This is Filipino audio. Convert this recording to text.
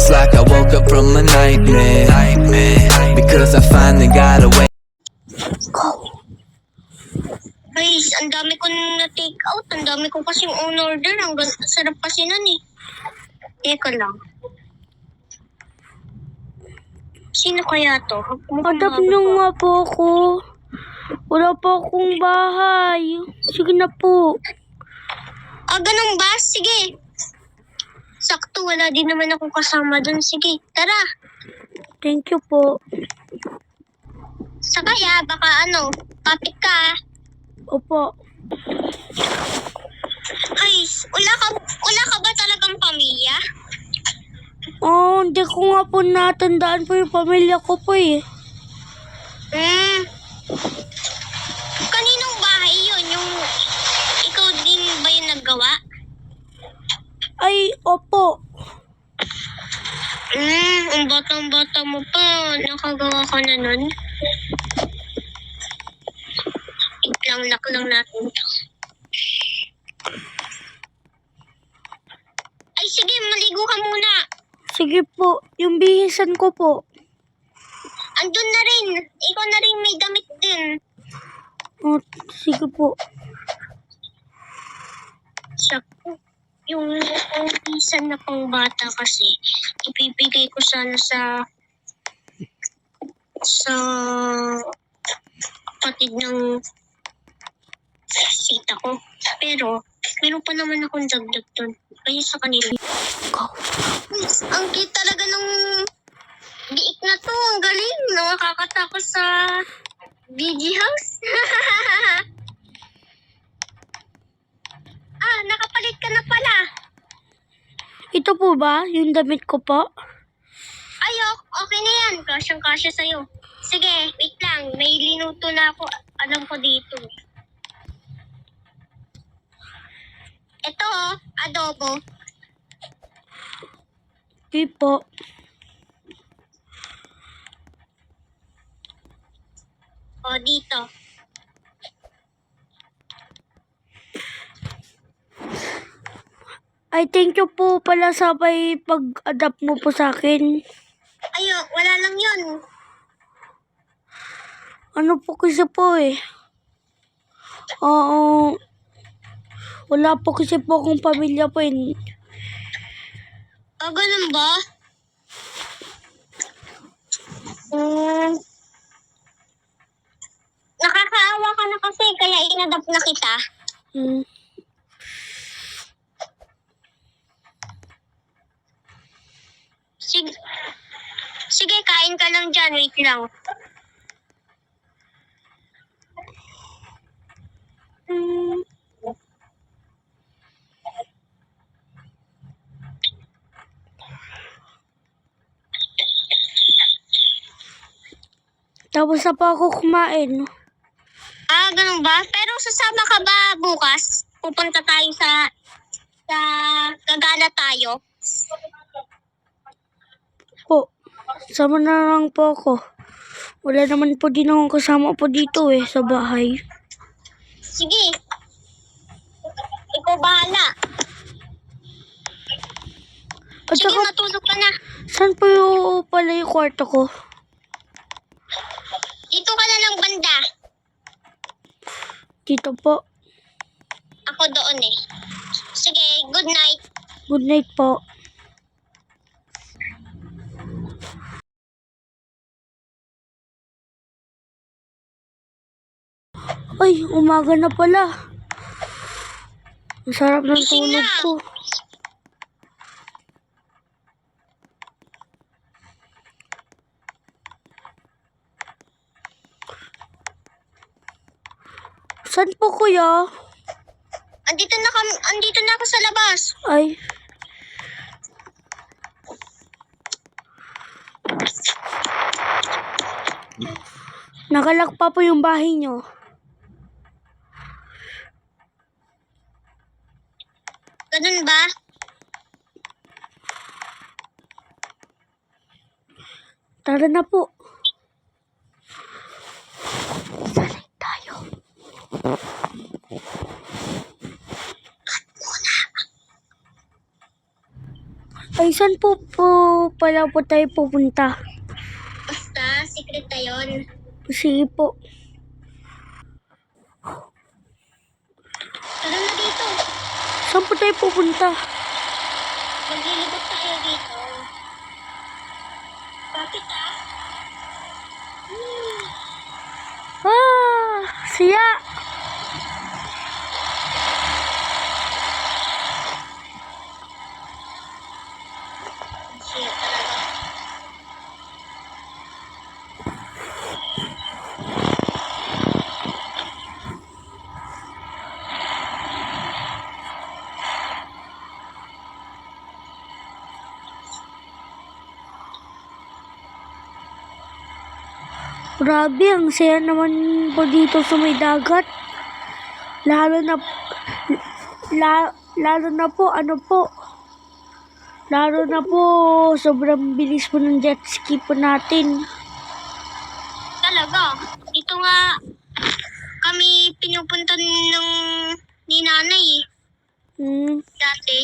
It's like I woke up from a nightmare because I finally got away. Guys, ang dami ko na-take out. Ang dami ko kasing on-order. Ang sarap kasi nun eh. Teka lang. Sino kaya to? Adap nyo nga po ako. Wala po akong bahay. Sige na po. Ah, ganun ba? Sige. Sakto, wala din naman akong kasama dun. Sige, tara. Thank you po. Sakay baka papik ka. Opo. Ay, wala ka ba talagang pamilya? Oh, hindi ko nga po natandaan po yung pamilya ko po eh. Kaninong bahay yun? Yung ikaw din ba yung naggawa? Ay, opo. Ang batang-bata mo pa. Nakagawa ka na nun. Lock lang natin to. Ay, sige, maligo ka muna. Sige po, yung bihisan ko po. Andun na rin. Ikaw na rin may damit din. Oh, sige po. Sakto. Yung bisan na pang bata kasi, ibibigay ko sana sa kapatid ng sita ko. Pero, meron pa naman akong dagdag dun. Kaya sa kanila. Ang cute talaga ng biik na to. Ang galing. Nakakatakot sa BG house. Nakapalit ka na pala. Ito po ba? Yung damit ko po? Ayok, okay na yan. Kasyang-kasya sa'yo. Sige, wait lang. May linuto na ako. Alam ko dito. Ito, adobo. Okay po. O, dito. Ay, thank you po pala sa pag-adapt mo po sa akin. Ayok, wala lang yun. Ano po kasi po eh. Oo. Wala po kasi po akong pamilya po eh. Ganun ba? Nakakaawa ka na kasi, kaya inadapt na kita. Sige, kain ka lang dyan. Wait lang. Tapos na po ako kumain. Ganun ba? Pero sasama ka ba bukas? Pupunta tayo sa gagala tayo. Po, sama na lang po ako. Wala naman po din akong kasama po dito eh, sa bahay. Sige. Ikaw bahala. At Sige, saka, matulog ka na. saan po yung pala yung kwarto ko? Dito ka na lang banda. Dito po. Ako doon eh. Sige, good night. Good night po. Ay, umaga na pala. Ang sarap ng Gising tulog na. ko. Saan po kuya? Andito na ako sa labas. Ay. Nakalak pa po yung bahay nyo. Ganun ba? Tara na po. Salit tayo. Ay, Saan po pala po tayo pupunta? Basta, secret na yun. Sige po. Tara na dito. Saan po tayo pupunta? Maglilibot tayo dito. Bakit Siya! Siya talaga. Grabe, ang saya naman po dito sa may dagat. Lalo na po, sobrang bilis po ng jet ski po natin. Talaga. Ito nga, kami pinupunta ni nanay Hmm, dati.